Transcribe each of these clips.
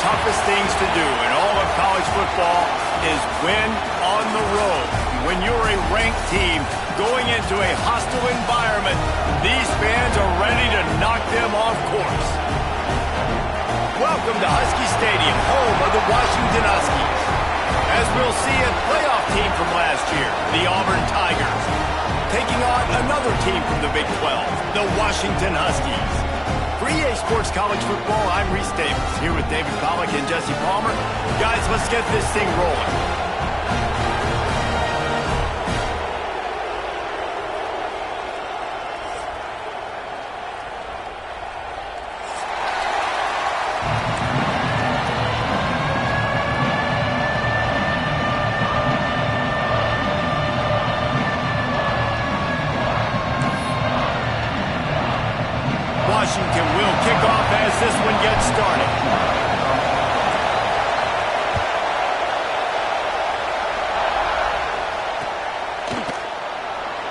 toughest things to do in all of college football is win on the road. When you're a ranked team going into a hostile environment, these fans are ready to knock them off course. Welcome to Husky Stadium, home of the Washington Huskies. As we'll see, a playoff team from last year, the Auburn Tigers, taking on another team from the Big 12, the Washington Huskies. For EA Sports College Football, I'm Reese Davis, here with David Pollack and Jesse Palmer. Guys, let's get this thing rolling. Washington will kick off as this one gets started.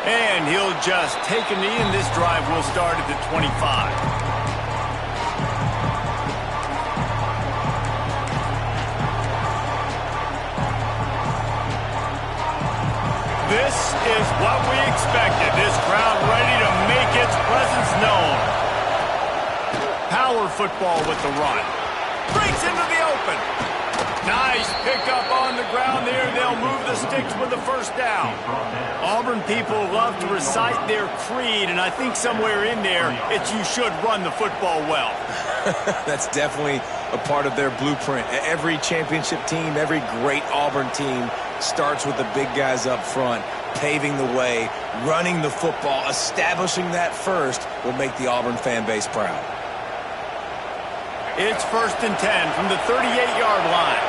And he'll just take a knee, and this drive will start at the 25. This is what we expected. This crowd ready to make its presence known. Power football with the run. Breaks into the open. Nice pickup on the ground there. They'll move the sticks with the first down. Auburn people love to recite their creed, and I think somewhere in there, it's you should run the football well. That's definitely a part of their blueprint. Every championship team, every great Auburn team starts with the big guys up front, paving the way, running the football, establishing that first will make the Auburn fan base proud. It's 1st and 10 from the 38-yard line.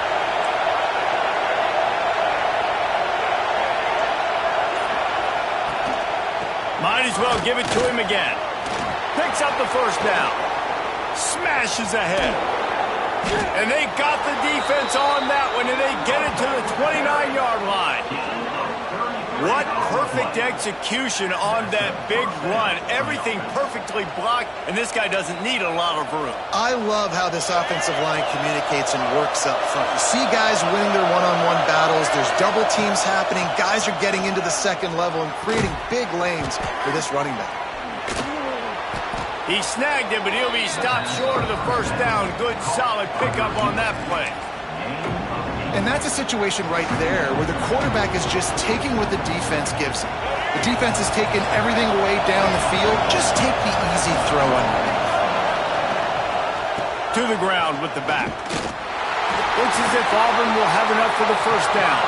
Might as well give it to him again. Picks up the first down. Smashes ahead. And they got the defense on that one, and they get it to the 29-yard line. What perfect execution on that big run. Everything perfectly blocked, and this guy doesn't need a lot of room. I love how this offensive line communicates and works up front. You see guys winning their one-on-one battles. There's double teams happening. Guys are getting into the second level and creating big lanes for this running back. He snagged him, but he'll be stopped short of the first down. Good, solid pickup on that play. And that's a situation right there where the quarterback is just taking what the defense gives him. The defense has taken everything away down the field. Just take the easy throw underneath. To the ground with the back. Looks as if Auburn will have enough for the first down.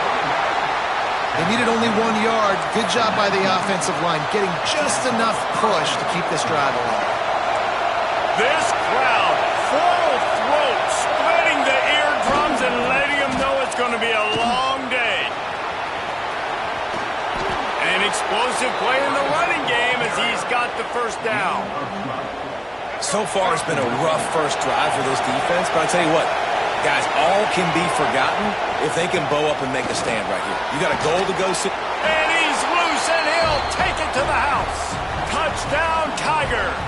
They needed only 1 yard. Good job by the offensive line, getting just enough push to keep this drive alive. This crowd, full throat, splitting the eardrums and letting them know it's going to be a long day. An explosive play in the running game as he's got the first down. So far, it's been a rough first drive for this defense, but I'll tell you what, guys, all can be forgotten if they can bow up and make a stand right here. You got a goal to go. And he's loose, and he'll take it to the house. Touchdown, Tigers.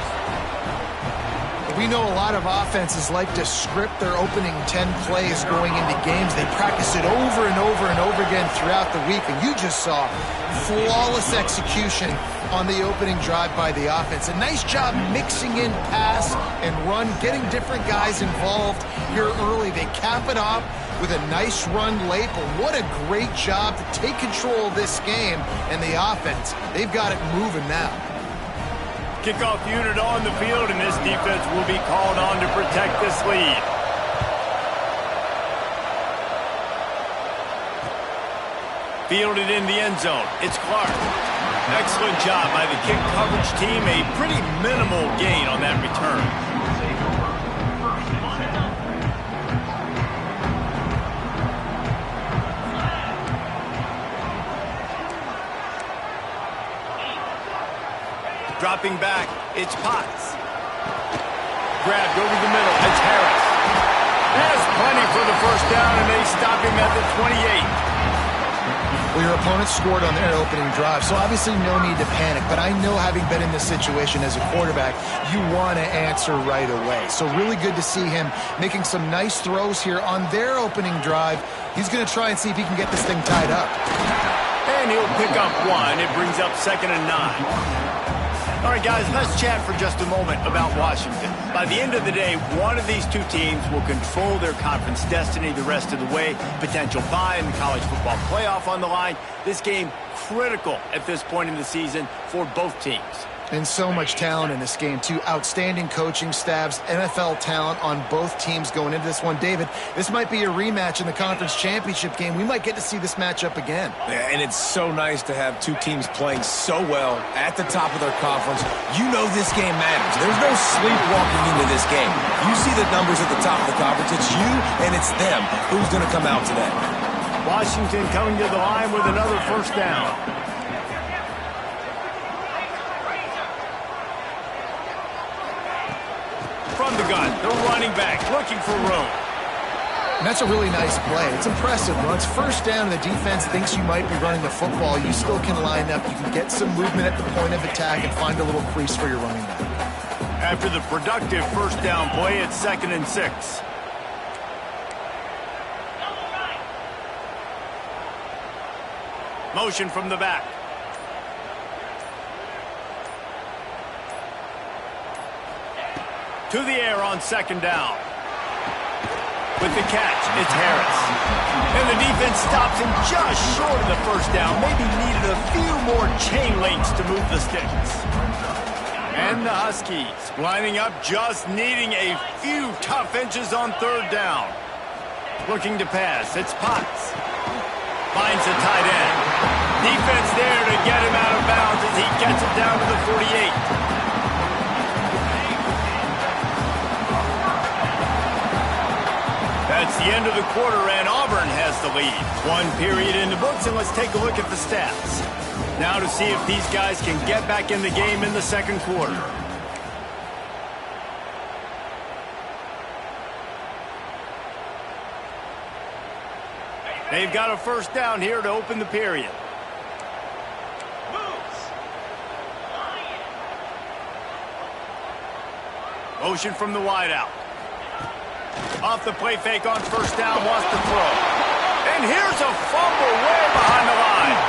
We know a lot of offenses like to script their opening 10 plays going into games. They practice it over and over and over again throughout the week, and you just saw flawless execution on the opening drive by the offense. A nice job mixing in pass and run, getting different guys involved here early. They cap it off with a nice run late, but what a great job to take control of this game and the offense. They've got it moving now. Kickoff unit on the field, and this defense will be called on to protect this lead. Fielded in the end zone. It's Clark. Excellent job by the kick coverage team. A pretty minimal gain on that return. Dropping back, it's Potts. Grabbed over the middle, it's Harris. There's plenty for the first down, and they stop him at the 28. Well, your opponent scored on their opening drive, so obviously no need to panic. But I know, having been in this situation as a quarterback, you want to answer right away. So really good to see him making some nice throws here on their opening drive. He's going to try and see if he can get this thing tied up. And he'll pick up one. It brings up 2nd and 9. All right, guys, let's chat for just a moment about Washington. By the end of the day, one of these two teams will control their conference destiny the rest of the way. Potential bye in the college football playoff on the line. This game critical at this point in the season for both teams. And so much talent in this game, too. Outstanding coaching staffs, NFL talent on both teams going into this one. David, this might be a rematch in the conference championship game. We might get to see this matchup again. Yeah, and it's so nice to have two teams playing so well at the top of their conference. You know this game matters. There's no sleepwalking into this game. You see the numbers at the top of the conference. It's you and it's them. Who's going to come out today? Washington coming to the line with another 1st down. From the gun, the running back looking for room. And that's a really nice play. It's impressive. Once 1st down and the defense thinks you might be running the football, you still can line up. You can get some movement at the point of attack and find a little crease for your running back. After the productive 1st down play, it's 2nd and 6. Motion from the back. To the air on 2nd down. With the catch, it's Harris. And the defense stops him just short of the 1st down. Maybe needed a few more chain links to move the sticks. And the Huskies lining up, just needing a few tough inches on 3rd down. Looking to pass, it's Potts. Finds a tight end. Defense there to get him out of bounds as he gets it down to the 48. That's the end of the quarter, and Auburn has the lead. 1 period in the books, and let's take a look at the stats. Now to see if these guys can get back in the game in the 2nd quarter. They've got a 1st down here to open the period. Motion from the wideout. Off the play fake on 1st down, wants to throw. And here's a fumble way behind the line.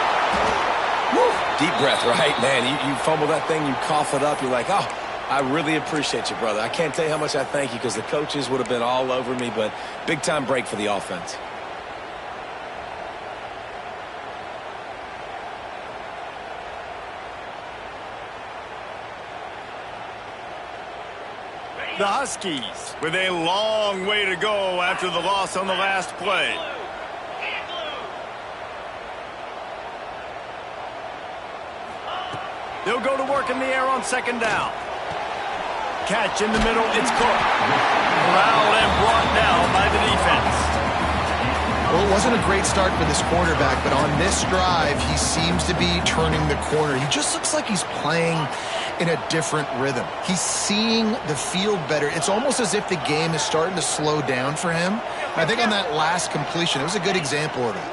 Woo. Deep breath, right, man? You fumble that thing, you cough it up, you're like, oh, I really appreciate you, brother. I can't tell you how much I thank you, because the coaches would have been all over me, but big-time break for the offense. The Huskies with a long way to go after the loss on the last play. They'll go to work in the air on 2nd down. Catch in the middle, it's Cook. Corralled and brought down by the defense. Well, it wasn't a great start for this quarterback, but on this drive, he seems to be turning the corner. He just looks like he's playing in a different rhythm. He's seeing the field better. It's almost as if the game is starting to slow down for him. And I think on that last completion, it was a good example of that.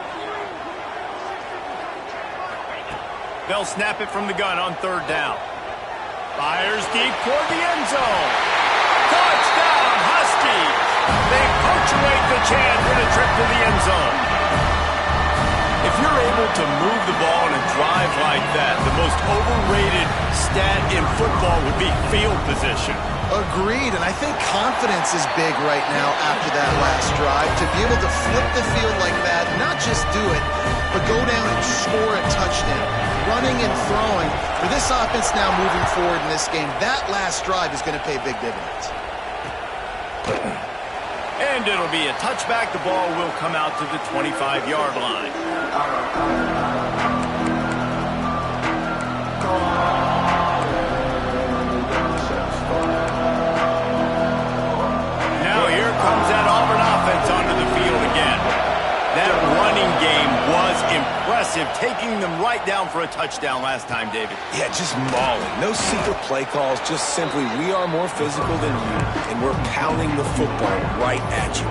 They'll snap it from the gun on 3rd down. Fires deep toward the end zone. Touchdown, Huskies! They punctuate the chance with a trip to the end zone. If you're able to move the ball in a drive like that, the most overrated stat in football would be field position. Agreed, and I think confidence is big right now after that last drive. To be able to flip the field like that, not just do it, but go down and score a touchdown. Running and throwing. For this offense now moving forward in this game, that last drive is going to pay big dividends. And it'll be a touchback. The ball will come out to the 25-yard line. Now here comes that Auburn offense onto the field again. That running run game was impressive, taking them right down for a touchdown last time, David. Yeah, just mauling. No secret play calls, just simply we are more physical than you, and we're pounding the football right at you.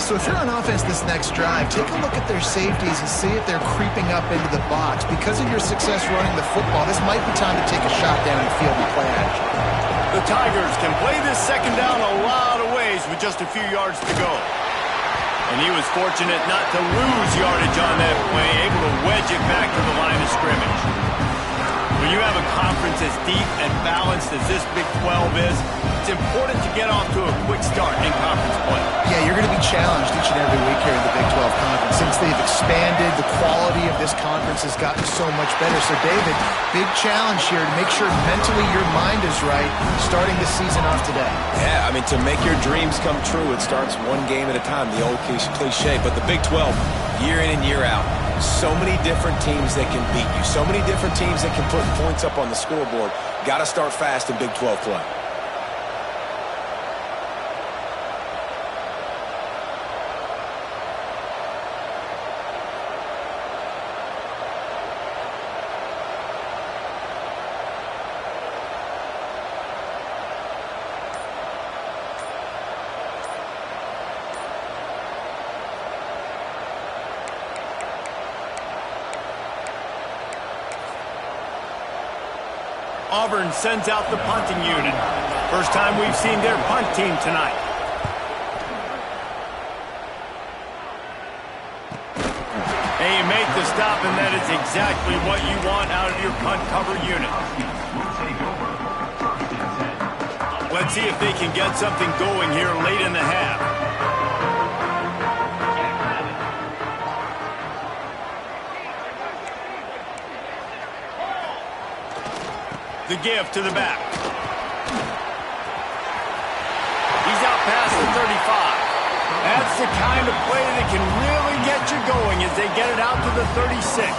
So if you're on offense this next drive, take a look at their safeties and see if they're creeping up into the box. Because of your success running the football, this might be time to take a shot down the field and play action. The Tigers can play this second down a lot of ways with just a few yards to go. And he was fortunate not to lose yardage on that play, able to wedge it back to the line of scrimmage. When you have a conference as deep and balanced as this Big 12 is, it's important to get off to a quick start in conference play. Yeah, you're going to be challenged each and every week here in the Big 12 Conference. Since they've expanded, the quality of this conference has gotten so much better. So, David, big challenge here to make sure mentally your mind is right starting the season off today. Yeah, I mean, to make your dreams come true, it starts one game at a time, the old cliche. But the Big 12, year in and year out, so many different teams that can beat you, so many different teams that can put points up on the scoreboard. Got to start fast in Big 12 play. Auburn sends out the punting unit. First time we've seen their punt team tonight. And you make the stop, and that is exactly what you want out of your punt cover unit. Let's see if they can get something going here late in the half. The give to the back. He's out past the 35. That's the kind of play that can really get you going as they get it out to the 36.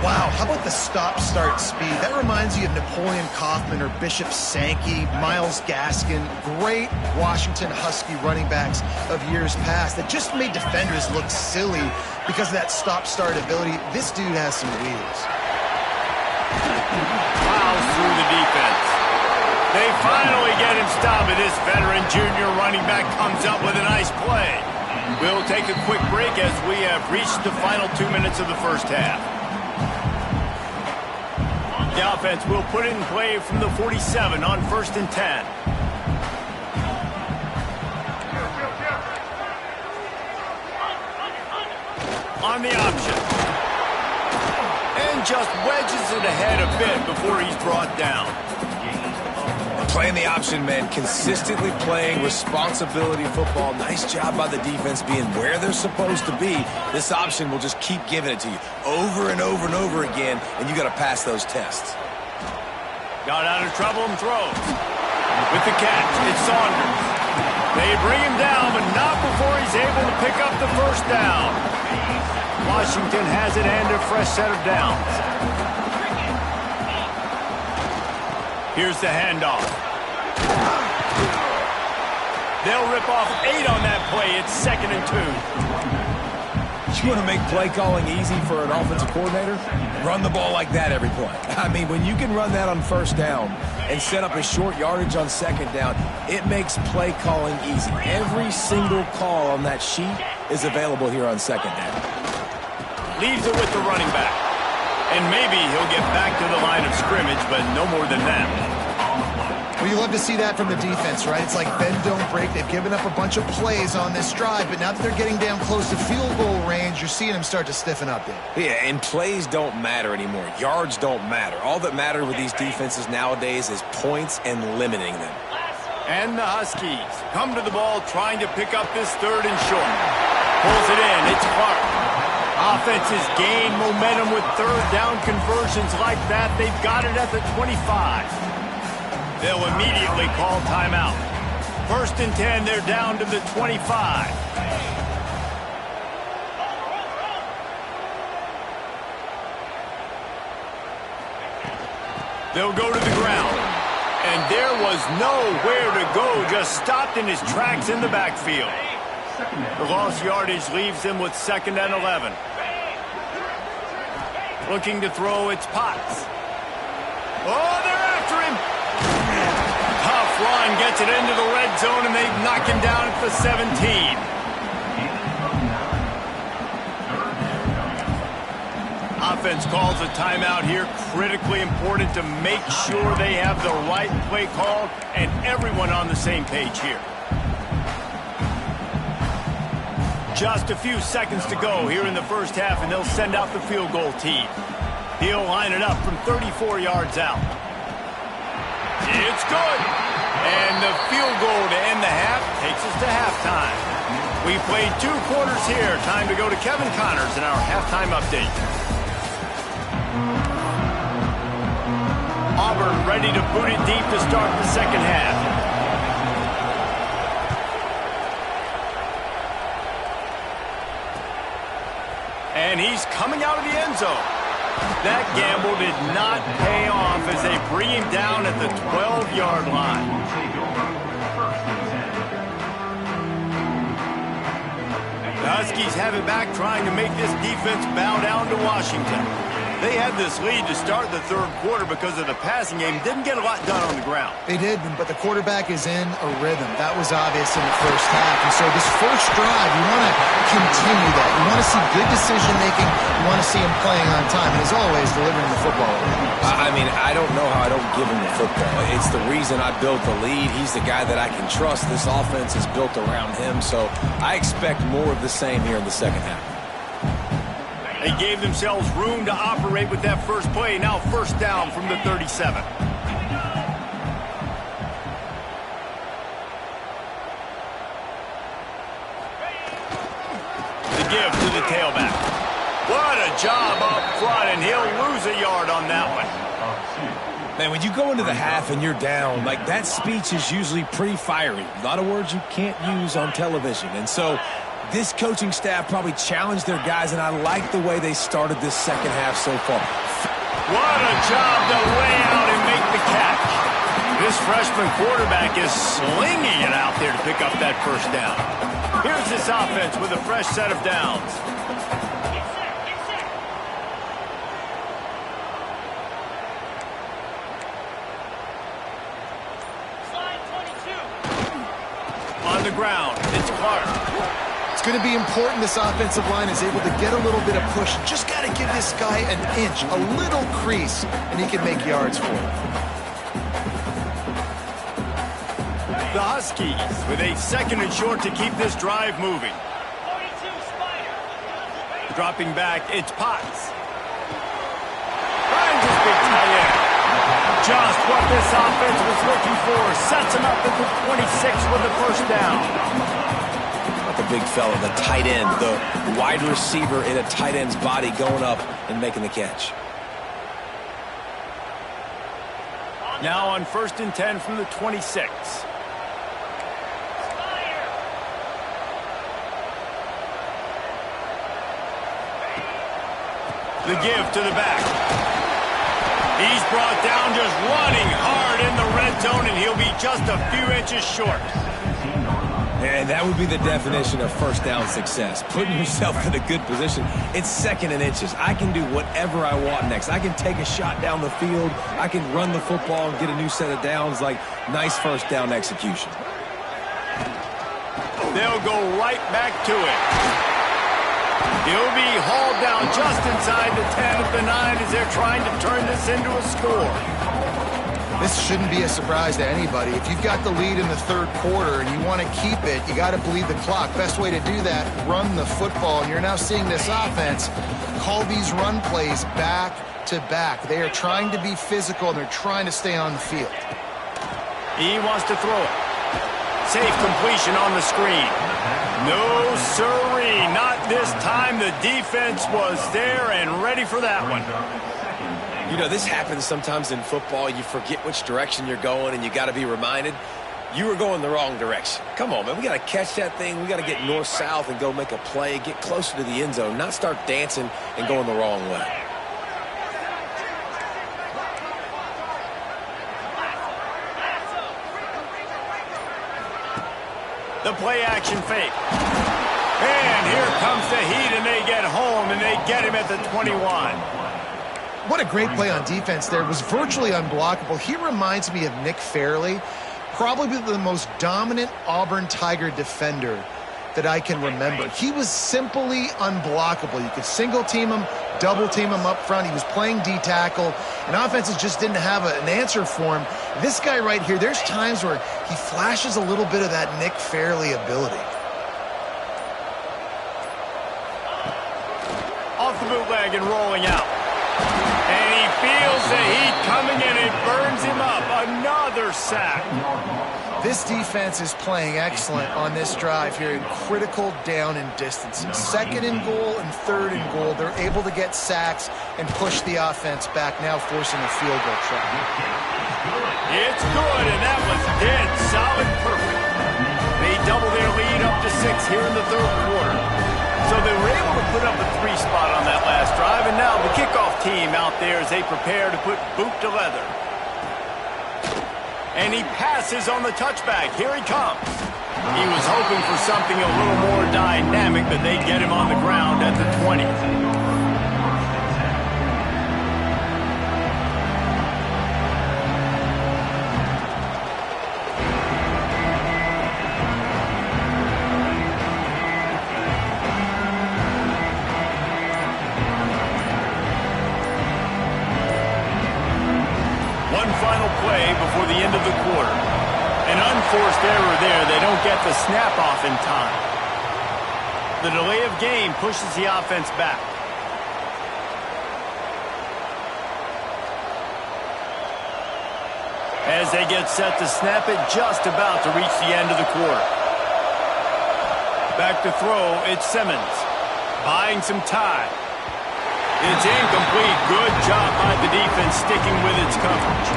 Wow, how about the stop-start speed? That reminds you of Napoleon Kaufman or Bishop Sankey, Myles Gaskin, great Washington Husky running backs of years past that just made defenders look silly because of that stop-start ability. This dude has some wheels. Plows through the defense. They finally get him stopped, and this veteran junior running back comes up with a nice play. We'll take a quick break as we have reached the final 2 minutes of the first half. The offense will put it in play from the 47 on 1st and 10. On the option. And just wedges it ahead a bit before he's brought down. Playing the option, man. Consistently playing responsibility football. Nice job by the defense being where they're supposed to be. This option will just keep giving it to you over and over and over again, and you got to pass those tests. Got out of trouble and throws. With the catch, it's Saunders. They bring him down, but not before he's able to pick up the first down. Washington has it and a fresh set of downs. Here's the handoff. They'll rip off 8 on that play. It's 2nd and 2. You want to make play calling easy for an offensive coordinator? Run the ball like that every play. I mean, when you can run that on 1st down and set up a short yardage on 2nd down, it makes play calling easy. Every single call on that sheet is available here on 2nd down. Leaves it with the running back. And maybe he'll get back to the line of scrimmage, but no more than that. Well, you love to see that from the defense, right? It's like bend, don't break. They've given up a bunch of plays on this drive, but now that they're getting down close to field goal range, you're seeing them start to stiffen up there. Yeah, and plays don't matter anymore. Yards don't matter. All that matters with these defenses nowadays is points and limiting them. And the Huskies come to the ball trying to pick up this 3rd and short. Pulls it in. It's Clark. Offenses gain momentum with 3rd down conversions like that. They've got it at the 25. They'll immediately call timeout. 1st and 10, they're down to the 25. They'll go to the ground. And there was nowhere to go, just stopped in his tracks in the backfield. The lost yardage leaves them with 2nd and 11. Looking to throw, it's Potts. Oh, they're after him. Tough run, gets it into the red zone, and they knock him down at the 17. Offense calls a timeout here. Critically important to make sure they have the right play called and everyone on the same page here. Just a few seconds to go here in the first half, and they'll send out the field goal team. He'll line it up from 34 yards out. It's good. And the field goal to end the half takes us to halftime. We played 2 quarters here. Time to go to Kevin Connors in our halftime update. Auburn ready to boot it deep to start the second half. And he's coming out of the end zone. That gamble did not pay off as they bring him down at the 12-yard line. The Huskies have it back, trying to make this defense bow down to Washington. They had this lead to start the 3rd quarter because of the passing game. Didn't get a lot done on the ground. They did, but the quarterback is in a rhythm. That was obvious in the first half. And so this first drive, you want to continue that. You want to see good decision-making. You want to see him playing on time. And as always, delivering the football. I mean, I don't know how I don't give him the football. It's the reason I built the lead. He's the guy that I can trust. This offense is built around him. So I expect more of the same here in the second half. They gave themselves room to operate with that first play. Now 1st down from the 37. The give to the tailback. What a job up front, and he'll lose a yard on that one. Man, when you go into the half and you're down, like that speech is usually pretty fiery. A lot of words you can't use on television. And so this coaching staff probably challenged their guys, and I like the way they started this second half so far. What a job to lay out and make the catch. This freshman quarterback is slinging it out there to pick up that 1st down. Here's this offense with a fresh set of downs. On the ground, it's Clark. It's going to be important this offensive line is able to get a little bit of push. Just got to give this guy an inch, a little crease, and he can make yards for it. The Huskies with a 2nd and short to keep this drive moving. Dropping back, it's Potts. Finds his big tight end. Just what this offense was looking for. Sets him up at the 26 with the 1st down. The big fella, the tight end, the wide receiver in a tight end's body going up and making the catch. Now on 1st and 10 from the 26. The give to the back. He's brought down just running hard in the red zone, and he'll be just a few inches short. And that would be the definition of 1st down success. Putting yourself in a good position. It's 2nd and inches. I can do whatever I want next. I can take a shot down the field. I can run the football and get a new set of downs. Like, nice 1st down execution. They'll go right back to it. He'll be hauled down just inside the 10 of the 9 as they're trying to turn this into a score. This shouldn't be a surprise to anybody. If you've got the lead in the 3rd quarter and you want to keep it, you got to bleed the clock. Best way to do that, run the football. And you're now seeing this offense call these run plays back to back. They are trying to be physical, and they're trying to stay on the field. He wants to throw it. Safe completion on the screen. No sirree, not this time. The defense was there and ready for that one. You know, this happens sometimes in football. You forget which direction you're going, and you got to be reminded you were going the wrong direction. Come on, man. We got to catch that thing. We got to get north-south and go make a play, get closer to the end zone, not start dancing and going the wrong way. The play action fake. And here comes the heat, and they get home, and they get him at the 21. What a great play on defense there. It was virtually unblockable. He reminds me of Nick Fairley, probably the most dominant Auburn Tiger defender that I can remember. He was simply unblockable. You could single team him, double team him up front. He was playing D-tackle, and offenses just didn't have an answer for him. This guy right here, there's times where he flashes a little bit of that Nick Fairley ability. Off the bootleg and rolling out. And he feels the heat coming and it burns him up. Another sack. This defense is playing excellent on this drive here in critical down and distances. Second and goal and third and goal. They're able to get sacks and push the offense back, now forcing a field goal try. It's good, and that was dead solid perfect. They double their lead up to 6 here in the third quarter. So they were able to put up a 3 spot on that last drive, and now the kickoff team out there as they prepare to put boot to leather. And he passes on the touchback. Here he comes. He was hoping for something a little more dynamic, but they get him on the ground at the 20. Final play before the end of the quarter. An unforced error there. They don't get the snap off in time. The delay of game pushes the offense back. As they get set to snap it, just about to reach the end of the quarter. Back to throw, it's Simmons. Buying some time. It's incomplete. Good job by the defense sticking with its coverage.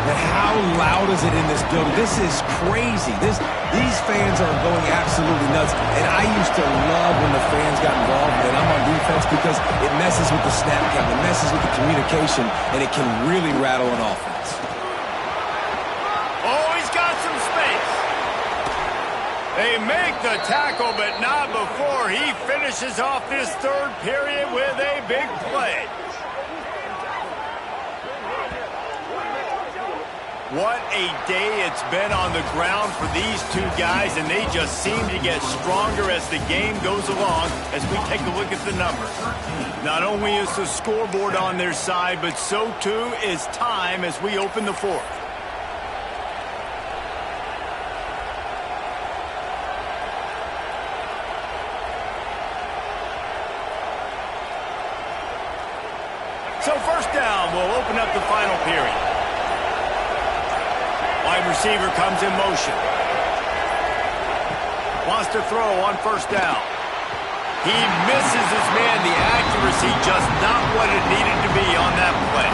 But how loud is it in this building? This is crazy. These fans are going absolutely nuts. And I used to love when the fans got involved when I'm on defense because it messes with the snap count, it messes with the communication, and it can really rattle an offense. Oh, he's got some space. They make the tackle, but not before he finishes off this third period with a big play. What a day it's been on the ground for these two guys, and they just seem to get stronger as the game goes along as we take a look at the numbers. Not only is the scoreboard on their side, but so too is time as we open the fourth. So first down, we'll open up the final period. Wide receiver comes in motion. Wants to throw on first down. He misses his man. The accuracy just not what it needed to be on that play.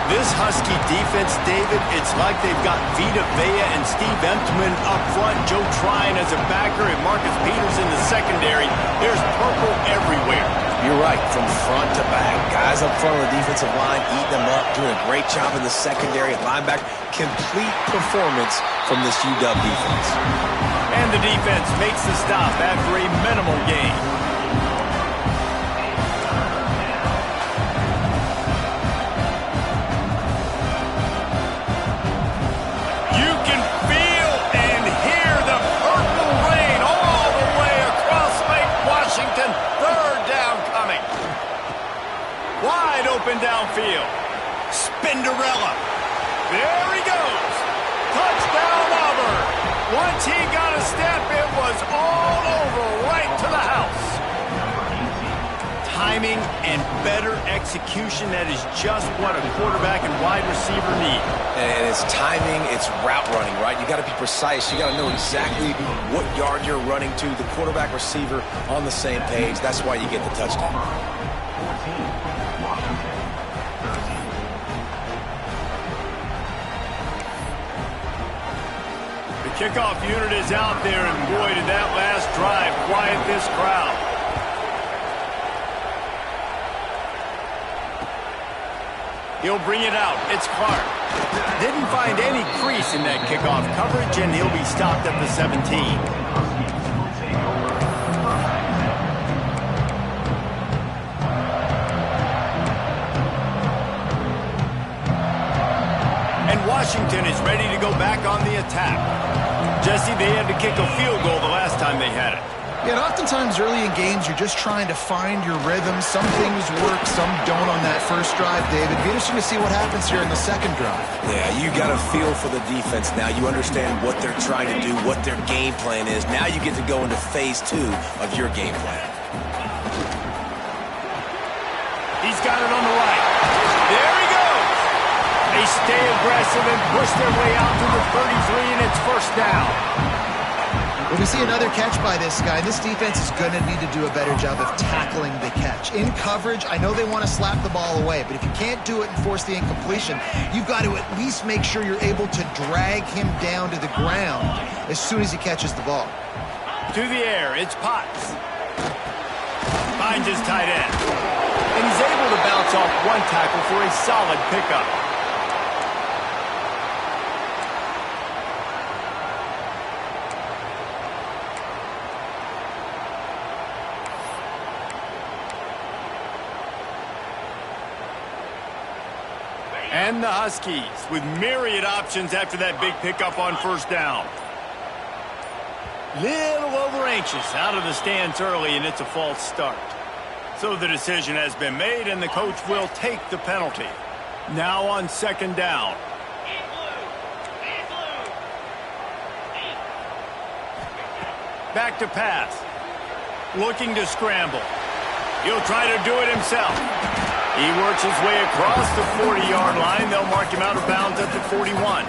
This Husky defense, David, it's like they've got Vita Vea and Steve Emtman up front, Joe Tryon as a backer, and Marcus Peters in the secondary. There's purple everywhere. You're right, from front to back. Guys up front on the defensive line, eating them up, doing a great job in the secondary at linebacker. Complete performance from this UW defense. And the defense makes the stop after a minimal gain. You can feel and hear the purple rain all the way across Lake Washington. Third down coming. Wide open downfield. Spinderella. There he goes. Touchdown Auburn. Once he got a step, it was all over right to the house. Timing and better execution, that is just what a quarterback and wide receiver need. And it's timing, it's route running, right? You got to be precise. You got to know exactly what yard you're running to. The quarterback receiver on the same page. That's why you get the touchdown. The kickoff unit is out there, and boy, did that last drive quiet this crowd. He'll bring it out. It's Clark. Didn't find any crease in that kickoff coverage, and he'll be stopped at the 17. Washington is ready to go back on the attack. Jesse, they had to kick a field goal the last time they had it. Yeah, and oftentimes early in games, you're just trying to find your rhythm. Some things work, some don't on that first drive, David. Be interesting to see what happens here in the second drive. Yeah, you got a feel for the defense now. You understand what they're trying to do, what their game plan is. Now you get to go into phase 2 of your game plan. He's got it on the right. There he goes. They stay aggressive and push their way out to the 33, and it's first down. Well, we see another catch by this guy. This defense is going to need to do a better job of tackling the catch. In coverage, I know they want to slap the ball away, but if you can't do it and force the incompletion, you've got to at least make sure you're able to drag him down to the ground as soon as he catches the ball. To the air, it's Potts. Finds his tight end. And he's able to bounce off one tackle for a solid pickup. And the Huskies with myriad options after that big pickup on first down. Little over-anxious out of the stance early, and it's a false start. So the decision has been made, and the coach will take the penalty. Now on second down. Back to pass. Looking to scramble. He'll try to do it himself. He works his way across the 40-yard line. They'll mark him out of bounds at the 41.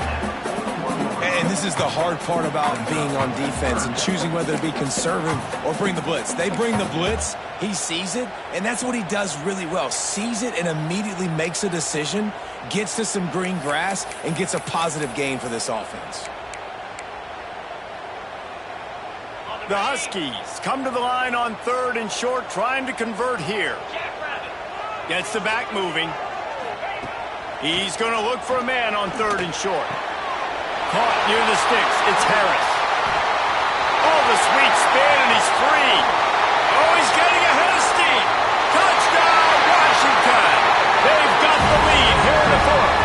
And this is the hard part about being on defense and choosing whether to be conservative or bring the blitz. They bring the blitz, he sees it, and that's what he does really well. Sees it and immediately makes a decision, gets to some green grass, and gets a positive gain for this offense. The Huskies come to the line on third and short, trying to convert here. Gets the back moving. He's going to look for a man on third and short. Caught near the sticks. It's Harris. Oh, the sweet spin, and he's free. Oh, he's getting ahead of steam. Touchdown, Washington. They've got the lead here in the fourth.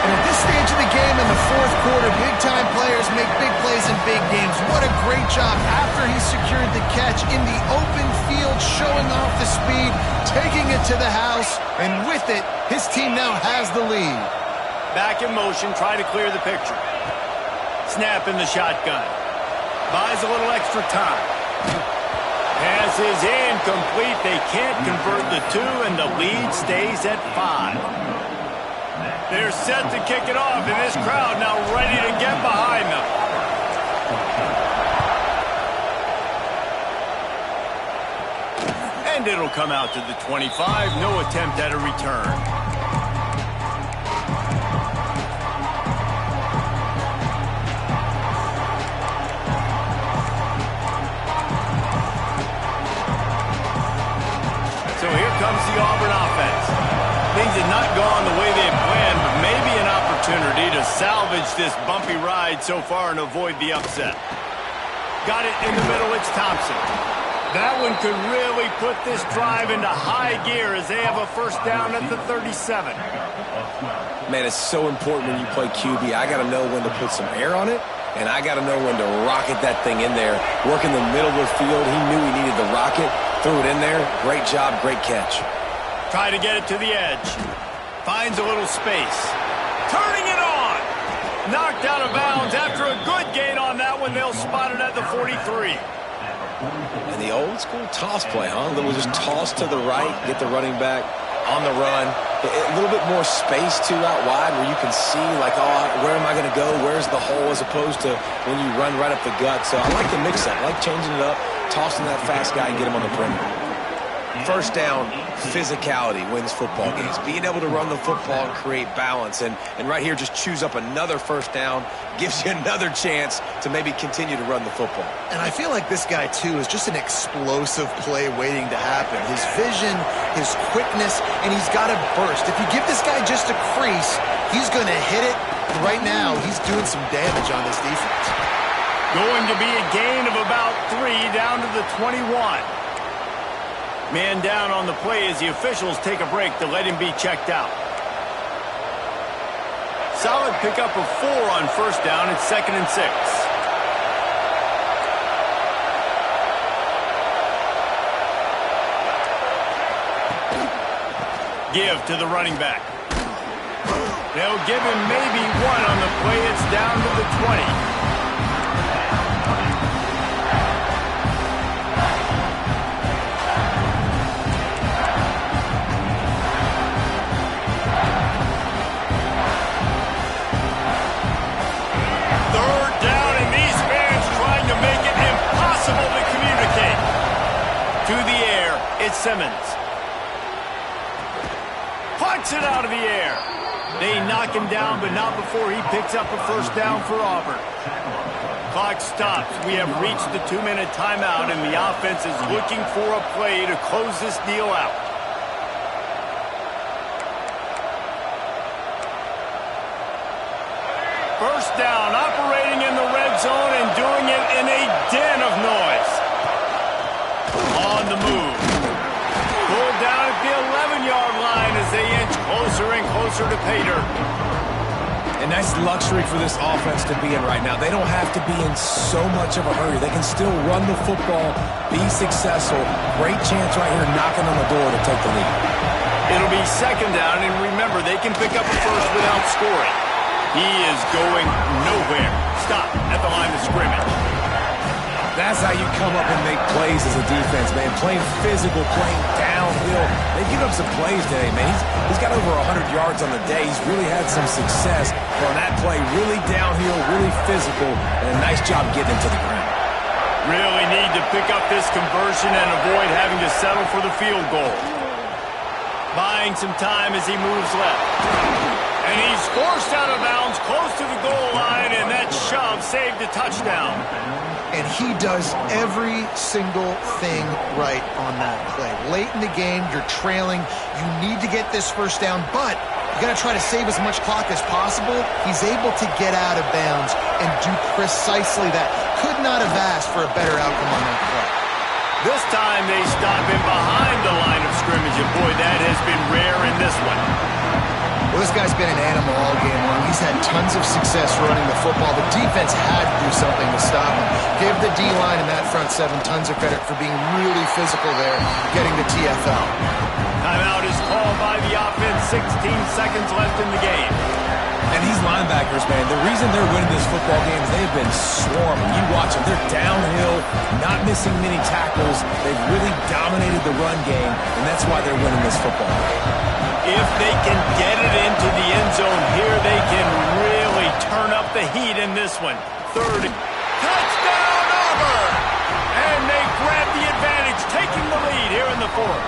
And at this stage of the game in the fourth quarter, big-time players make big plays in big games. What a great job after he secured the catch in the open field, showing off the speed, taking it to the house, and with it, his team now has the lead. Back in motion, try to clear the picture. Snap in the shotgun. Buys a little extra time. Pass is incomplete. They can't convert the two, and the lead stays at 5. They're set to kick it off, and this crowd now ready to get behind them. And it'll come out to the 25. No attempt at a return. So here comes the Auburn offense. Things had not gone the way they had planned, but maybe an opportunity to salvage this bumpy ride so far and avoid the upset. Got it in the middle, it's Thompson. That one could really put this drive into high gear as they have a first down at the 37. Man, it's so important when you play QB. I got to know when to put some air on it, and I got to know when to rocket that thing in there. Work in the middle of the field. He knew he needed the rocket. Threw it in there. Great job, great catch. Try to get it to the edge. Finds a little space. Turning it on. Knocked out of bounds after a good gain on that one. They'll spot it at the 43. And the old school toss play, huh? A little just toss to the right, get the running back on the run. A little bit more space, too, out wide where you can see, like, oh, where am I going to go? Where's the hole, as opposed to when you run right up the gut. So I like the mix-up. I like changing it up, tossing that fast guy and get him on the perimeter. First down, physicality wins football games. Being able to run the football and create balance. And right here, just choose up another first down, gives you another chance to maybe continue to run the football. And I feel like this guy, too, is just an explosive play waiting to happen. His vision, his quickness, and he's got a burst. If you give this guy just a crease, he's going to hit it. Right now, he's doing some damage on this defense. Going to be a gain of about 3 down to the 21. Man down on the play as the officials take a break to let him be checked out. Solid pickup of 4 on first down. It's 2nd and 6. Give to the running back. They'll give him maybe 1 on the play. It's down to the 20. It's Simmons. Punts it out of the air. They knock him down, but not before he picks up a first down for Auburn. Clock stops. We have reached the 2-minute timeout, and the offense is looking for a play to close this deal out. First down, operating in the red zone and doing it in a den of noise. On the move. Pulled down at the 11-yard line as they inch closer and closer to pay dirt. A nice luxury for this offense to be in right now. They don't have to be in so much of a hurry. They can still run the football, be successful. Great chance right here knocking on the door to take the lead. It'll be 2nd down, and remember, they can pick up a first without scoring. He is going nowhere. Stop at the line of scrimmage. That's how you come up and make plays as a defense, man. Playing physical, playing downhill. They've given up some plays today, man. He's got over 100 yards on the day. He's really had some success on that play. Really downhill, really physical, and a nice job getting him to the ground. Really need to pick up this conversion and avoid having to settle for the field goal. Buying some time as he moves left. And he's forced out of bounds close to the goal line, and that shove saved a touchdown. And he does every single thing right on that play. Late in the game, you're trailing. You need to get this first down, but you got to try to save as much clock as possible. He's able to get out of bounds and do precisely that. Could not have asked for a better outcome on that play. This time they stop him behind the line of scrimmage, and boy, that has been rare in this one. Well, this guy's been an animal all game long. He's had tons of success running the football. The defense had to do something to stop him. Give the D-line and that front 7 tons of credit for being really physical there, getting the TFL. Timeout is called by the offense. 16 seconds left in the game. And these linebackers, man, the reason they're winning this football game is they've been swarming. You watch them. They're downhill, not missing many tackles. They've really dominated the run game, and that's why they're winning this football game. If they can get it into the end zone here, they can really turn up the heat in this one. 3rd. Touchdown, Auburn! And they grab the advantage, taking the lead here in the 4th.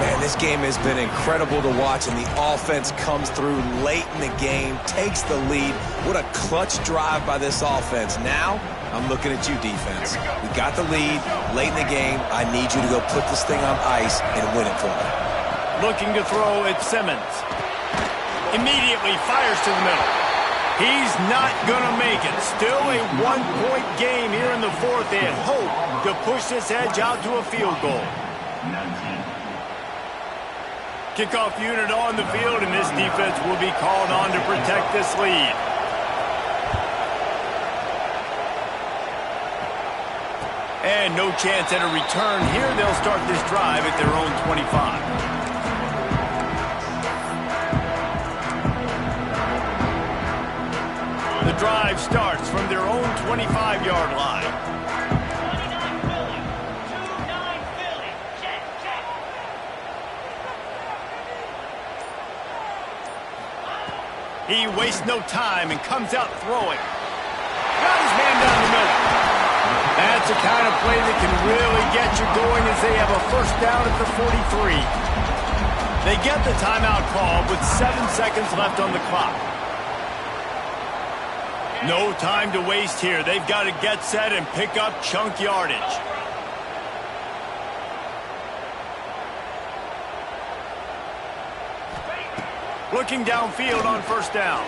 Man, this game has been incredible to watch, and the offense comes through late in the game, takes the lead. What a clutch drive by this offense. Now, I'm looking at you, defense. We got the lead late in the game. I need you to go put this thing on ice and win it for me. Looking to throw at Simmons. Immediately fires to the middle. He's not going to make it. Still a 1-point game here in the 4th. They had hope to push this edge out to a field goal. Kickoff unit on the field, and this defense will be called on to protect this lead. And no chance at a return here. They'll start this drive at their own 25. The drive starts from their own 25-yard line. He wastes no time and comes out throwing. Got his man down the middle. That's the kind of play that can really get you going as they have a first down at the 43. They get the timeout call with 7 seconds left on the clock. No time to waste here. They've got to get set and pick up chunk yardage. Looking downfield on first down.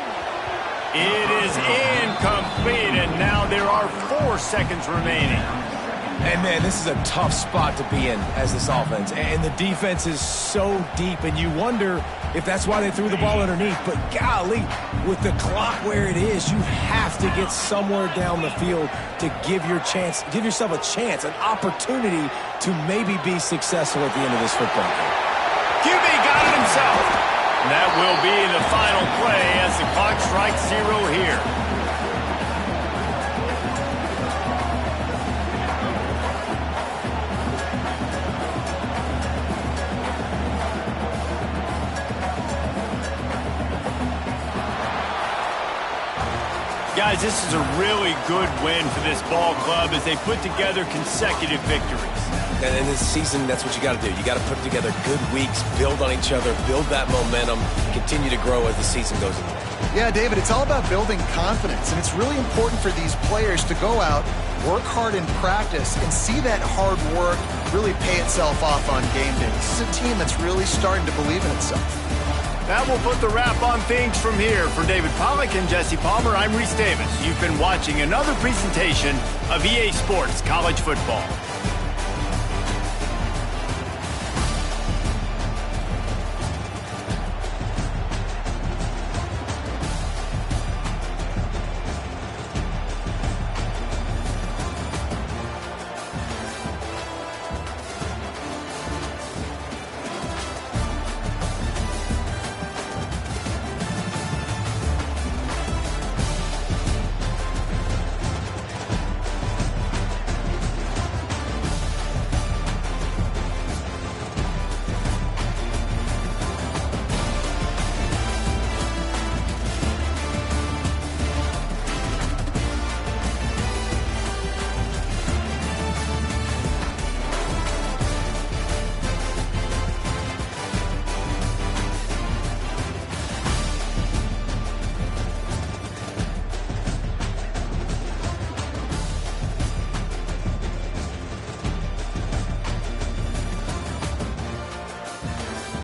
It is incomplete, and now there are 4 seconds remaining. And, man, this is a tough spot to be in as this offense. And the defense is so deep, and you wonder if that's why they threw the ball underneath. But, golly, with the clock where it is, you have to get somewhere down the field to give yourself a chance, an opportunity to maybe be successful at the end of this football game. QB got it himself. And that will be the final play as the clock strikes 0 here. Guys, this is a really good win for this ball club as they put together consecutive victories. And in this season, that's what you got to do. You got to put together good weeks, build on each other, build that momentum, continue to grow as the season goes on. Yeah, David, it's all about building confidence, and it's really important for these players to go out, work hard in practice, and see that hard work really pay itself off on game day. This is a team that's really starting to believe in itself. That will put the wrap on things from here. For David Pollack and Jesse Palmer, I'm Reese Davis. You've been watching another presentation of EA Sports College Football.